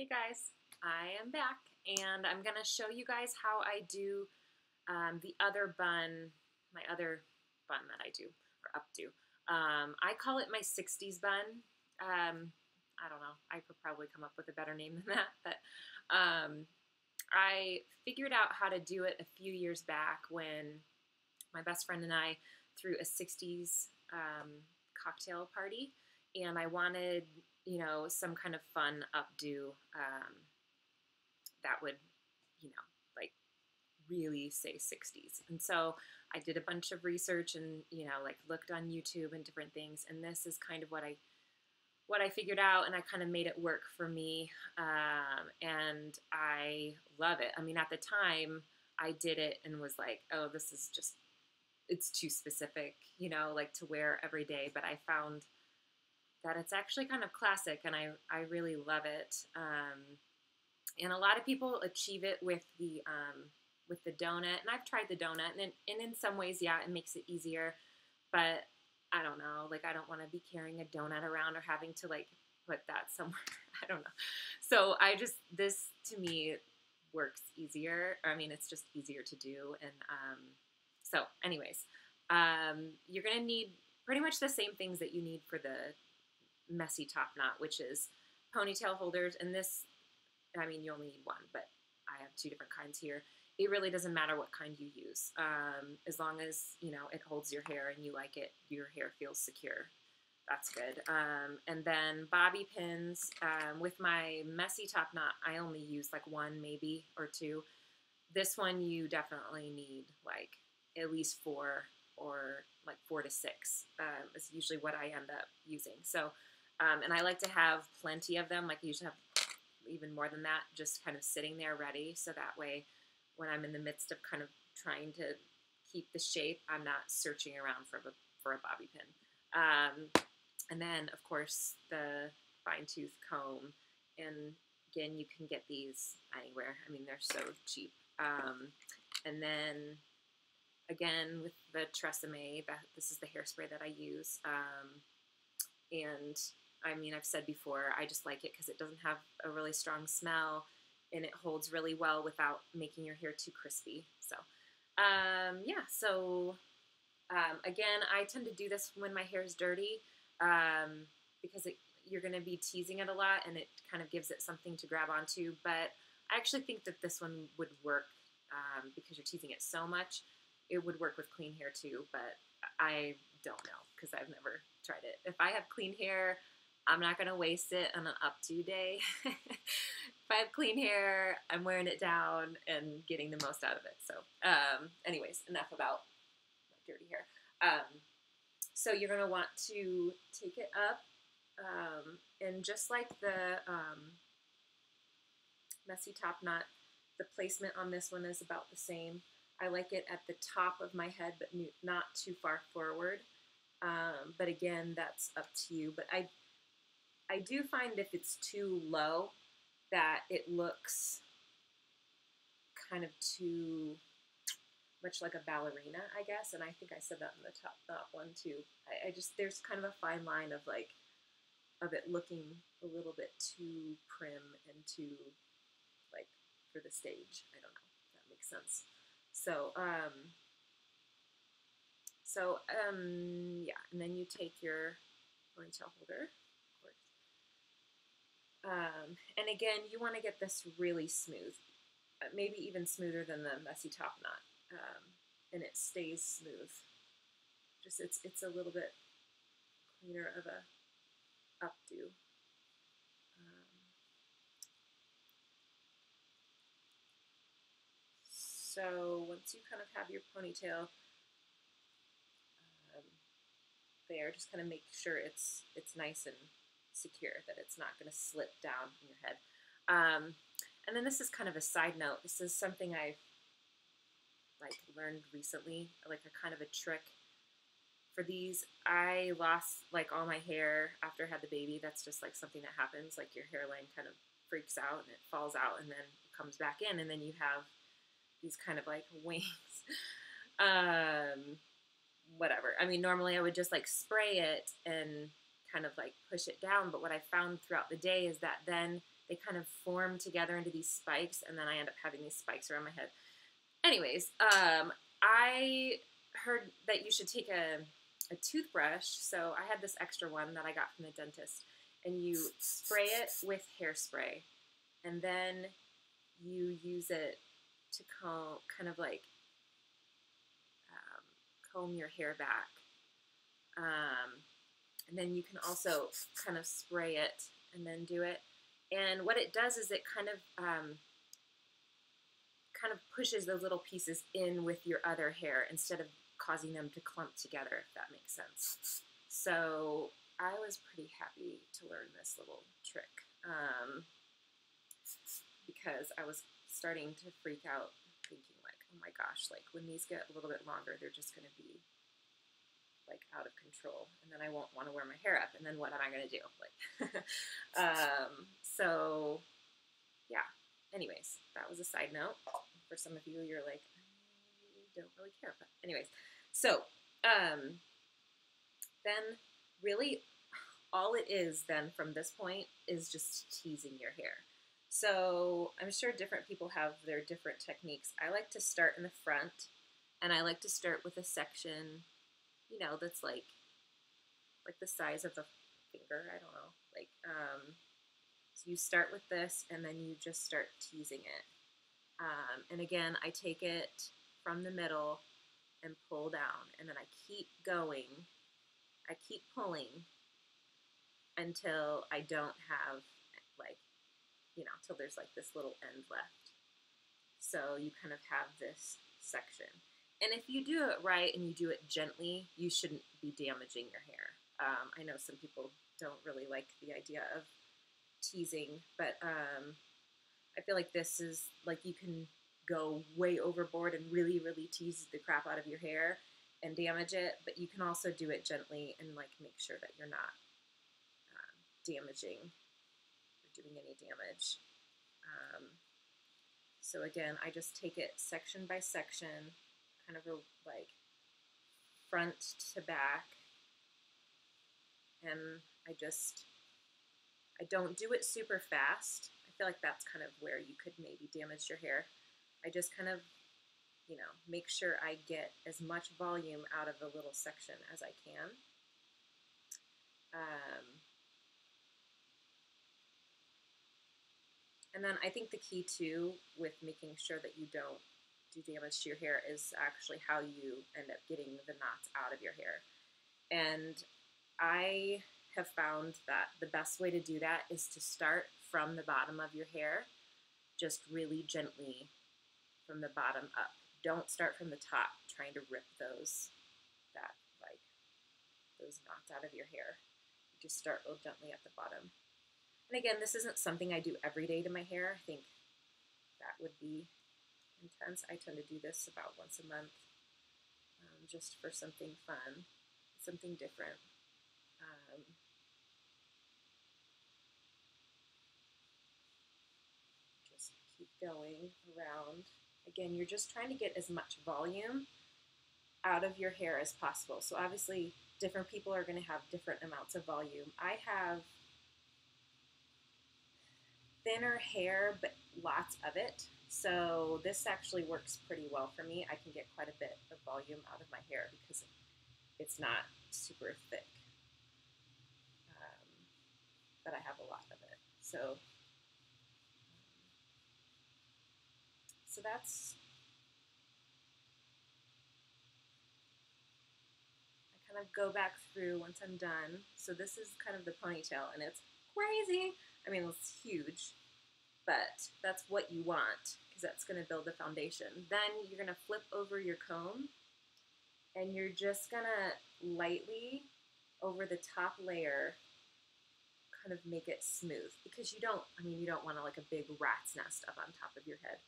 Hey guys, I am back and I'm going to show you guys how I do the other bun, my other bun that I do or updo. I call it my 60s bun. I don't know, I could probably come up with a better name than that, but I figured out how to do it a few years back when my best friend and I threw a 60s cocktail party, and I wanted, some kind of fun updo that would, like really say 60s. And so I did a bunch of research and, like looked on YouTube and different things. And this is kind of what I figured out, and I kind of made it work for me. And I love it. I mean, at the time I did it and was like, oh, this is just, it's too specific, like to wear every day. But I found that it's actually kind of classic, and I really love it. And a lot of people achieve it with the donut, and I've tried the donut, and in some ways, yeah, it makes it easier, but I don't know, like I don't want to be carrying a donut around or having to like put that somewhere. I don't know. So this to me works easier. I mean, it's just easier to do. And so anyways, you're going to need pretty much the same things that you need for the messy top knot, which is ponytail holders. And this, I mean, you only need one, but I have two different kinds here. It really doesn't matter what kind you use, as long as, it holds your hair and you like it, your hair feels secure. That's good. And then bobby pins. With my messy top knot, I only use like one maybe or two. This one you definitely need like at least four, or like 4 to 6 is usually what I end up using. So, and I like to have plenty of them, like I usually have even more than that, just kind of sitting there ready, so that way when I'm in the midst of kind of trying to keep the shape, I'm not searching around for a bobby pin. And then, of course, the fine tooth comb. And again, you can get these anywhere. I mean, they're so cheap. And then, again, with the Tresemme, this is the hairspray that I use. And, I mean, I've said before, I just like it because it doesn't have a really strong smell, and it holds really well without making your hair too crispy. So, yeah, so, again, I tend to do this when my hair is dirty, because you're going to be teasing it a lot, and it kind of gives it something to grab onto. But I actually think that this one would work, because you're teasing it so much. It would work with clean hair too, but I don't know because I've never tried it. If I have clean hair, I'm not going to waste it on an updo day. If I have clean hair, I'm wearing it down and getting the most out of it. So anyways, enough about my dirty hair. So you're going to want to take it up, and just like the messy top knot, the placement on this one is about the same. I like it at the top of my head, but not too far forward. But again, that's up to you. But I do find if it's too low that it looks kind of too much like a ballerina, I guess. And I think I said that in the top knot one too. I just, there's kind of a fine line of like, of it looking a little bit too prim and too like for the stage. I don't know if that makes sense. So, yeah, and then you take your ponytail holder, of course. And again, you want to get this really smooth, maybe even smoother than the messy top knot, and it stays smooth. Just it's a little bit cleaner of a updo. So once you kind of have your ponytail there, just kind of make sure it's nice and secure, that it's not going to slip down in your head. And then this is kind of a side note. This is something I've like learned recently, like a kind of a trick for these. I lost like all my hair after I had the baby. That's just like something that happens. Like your hairline kind of freaks out and it falls out and then it comes back in, and then you have these kind of like wings. Whatever. I mean, normally I would just like spray it and kind of like push it down, but what I found throughout the day is that then they kind of form together into these spikes, and then I end up having these spikes around my head. Anyways, I heard that you should take a toothbrush, so I had this extra one that I got from the dentist, and you spray it with hairspray, and then you use it to kind of like comb your hair back. And then you can also kind of spray it and then do it. And what it does is it kind of pushes those little pieces in with your other hair instead of causing them to clump together, if that makes sense. So I was pretty happy to learn this little trick because I was starting to freak out, thinking like, oh my gosh, like when these get a little bit longer, they're just going to be like out of control, and then I won't want to wear my hair up, and then what am I going to do? Like, so yeah. Anyways, that was a side note. For some of you, you're like, I don't really care. But anyways, so then really all it is then from this point is just teasing your hair. So I'm sure different people have their different techniques. I like to start in the front, and I like to start with a section, you know, that's like the size of a finger. I don't know. Like, so you start with this, and then you just start teasing it. And again, I take it from the middle and pull down, and then I keep going. I keep pulling until I don't have, like, you know, till there's like this little end left. So you kind of have this section. And if you do it right and you do it gently, you shouldn't be damaging your hair. I know some people don't really like the idea of teasing, but I feel like this is like you can go way overboard and really, really tease the crap out of your hair and damage it, but you can also do it gently and like make sure that you're not damaging or doing any damage. So again, I just take it section by section, kind of like front to back, and I don't do it super fast. I feel like that's kind of where you could maybe damage your hair. I just kind of, you know, make sure I get as much volume out of the little section as I can. And then I think the key too with making sure that you don't do damage to your hair is actually how you end up getting the knots out of your hair. And I have found that the best way to do that is to start from the bottom of your hair, just really gently from the bottom up. Don't start from the top trying to rip those knots out of your hair. Just start real gently at the bottom. And again, this isn't something I do every day to my hair. I think that would be intense. I tend to do this about once a month, just for something fun, something different. Just keep going around. Again, you're just trying to get as much volume out of your hair as possible. So obviously, different people are going to have different amounts of volume. I have thinner hair, but lots of it. So this actually works pretty well for me. I can get quite a bit of volume out of my hair because it's not super thick, but I have a lot of it. So that's, I kind of go back through once I'm done. So this is kind of the ponytail, and it's crazy. I mean, it's huge, but that's what you want because that's going to build the foundation. Then you're going to flip over your comb, and you're just going to lightly over the top layer kind of make it smooth, because you don't want to like a big rat's nest up on top of your head.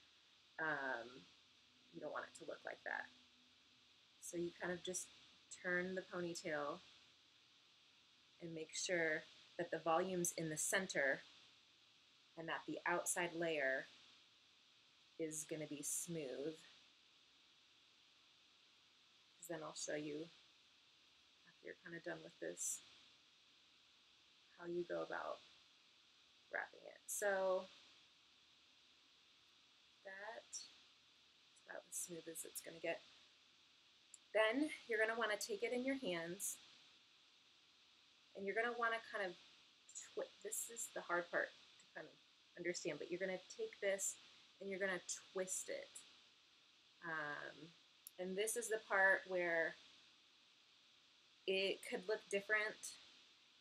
You don't want it to look like that. So you kind of just turn the ponytail and make sure that the volume's in the center and that the outside layer is going to be smooth. Because then I'll show you, after you're kind of done with this, how you go about wrapping it. So that's about as smooth as it's going to get. Then you're going to want to take it in your hands, and you're going to want to kind of this is the hard part to kind of understand, but you're going to take this and you're going to twist it. And this is the part where it could look different,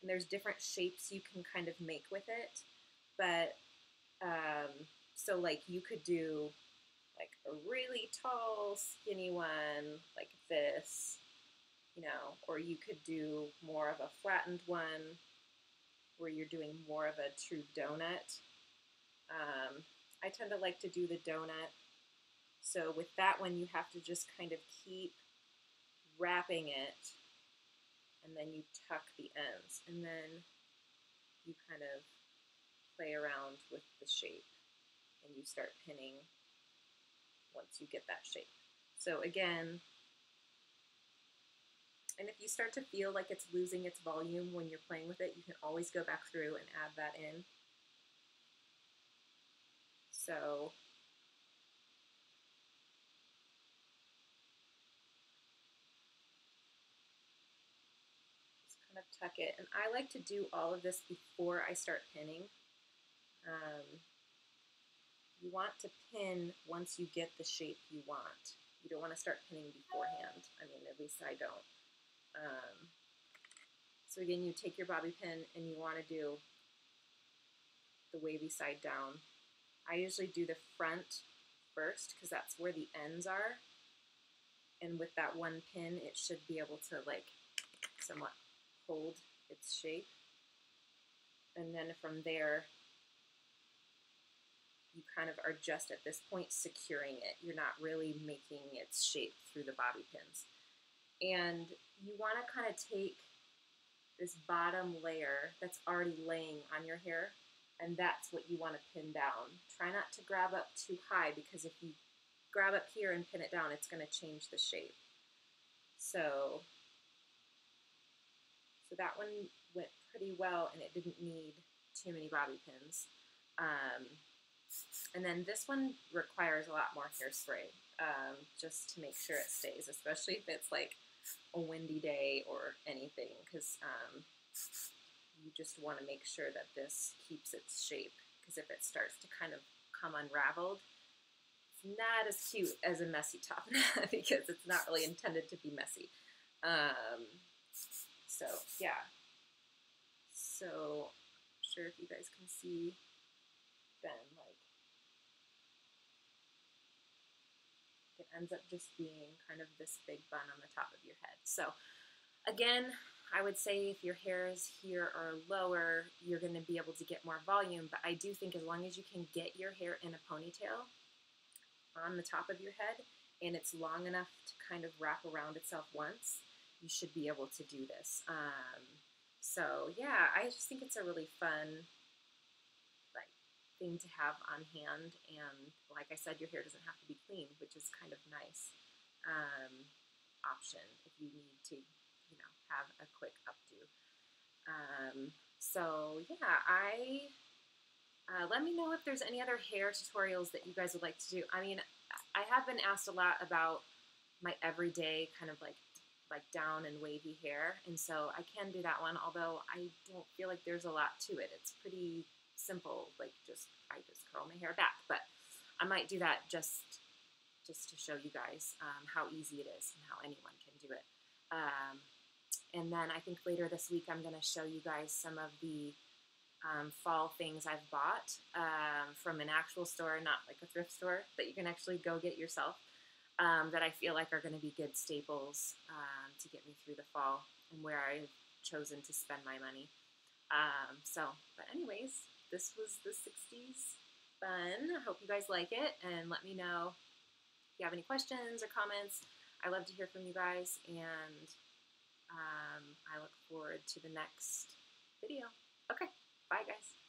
and there's different shapes you can kind of make with it. But so like you could do like a really tall, skinny one like this, you know, or you could do more of a flattened one where you're doing more of a true donut. I tend to like to do the donut. So with that one, you have to just kind of keep wrapping it, and then you tuck the ends, and then you kind of play around with the shape, and you start pinning once you get that shape. So again, and if you start to feel like it's losing its volume when you're playing with it, you can always go back through and add that in. So just kind of tuck it. And I like to do all of this before I start pinning. You want to pin once you get the shape you want. You don't want to start pinning beforehand. I mean, at least I don't. So again, you take your bobby pin and you want to do the wavy side down. I usually do the front first because that's where the ends are. And with that one pin, it should be able to like somewhat hold its shape. And then from there, you kind of are just at this point securing it. You're not really making its shape through the bobby pins. And you want to kind of take this bottom layer that's already laying on your hair, and that's what you want to pin down. Try not to grab up too high, because if you grab up here and pin it down, it's going to change the shape. So that one went pretty well, and it didn't need too many bobby pins. And then this one requires a lot more hairspray, just to make sure it stays, especially if it's like a windy day or anything, because you just want to make sure that this keeps its shape, because if it starts to kind of come unraveled, it's not as cute as a messy top knot because it's not really intended to be messy. So yeah, so I'm sure if you guys can see, then like it ends up just being kind of this big bun on the top of your head. So again, I would say if your hairs here are lower, you're going to be able to get more volume, but I do think as long as you can get your hair in a ponytail on the top of your head, and it's long enough to kind of wrap around itself once, you should be able to do this. So yeah, I just think it's a really fun thing to have on hand, and like I said, your hair doesn't have to be clean, which is kind of nice option if you need to, you know, have a quick updo. So yeah, let me know if there's any other hair tutorials that you guys would like to do. I mean, I have been asked a lot about my everyday kind of like down and wavy hair, and so I can do that one, although I don't feel like there's a lot to it. It's pretty simple, like I just curl my hair back, but I might do that just to show you guys how easy it is and how anyone can do it. And then I think later this week I'm going to show you guys some of the fall things I've bought from an actual store, not like a thrift store, that you can actually go get yourself, that I feel like are going to be good staples to get me through the fall and where I've chosen to spend my money. But anyways, this was the 60s bun. I hope you guys like it, and let me know if you have any questions or comments. I love to hear from you guys, and I look forward to the next video. Okay, bye guys.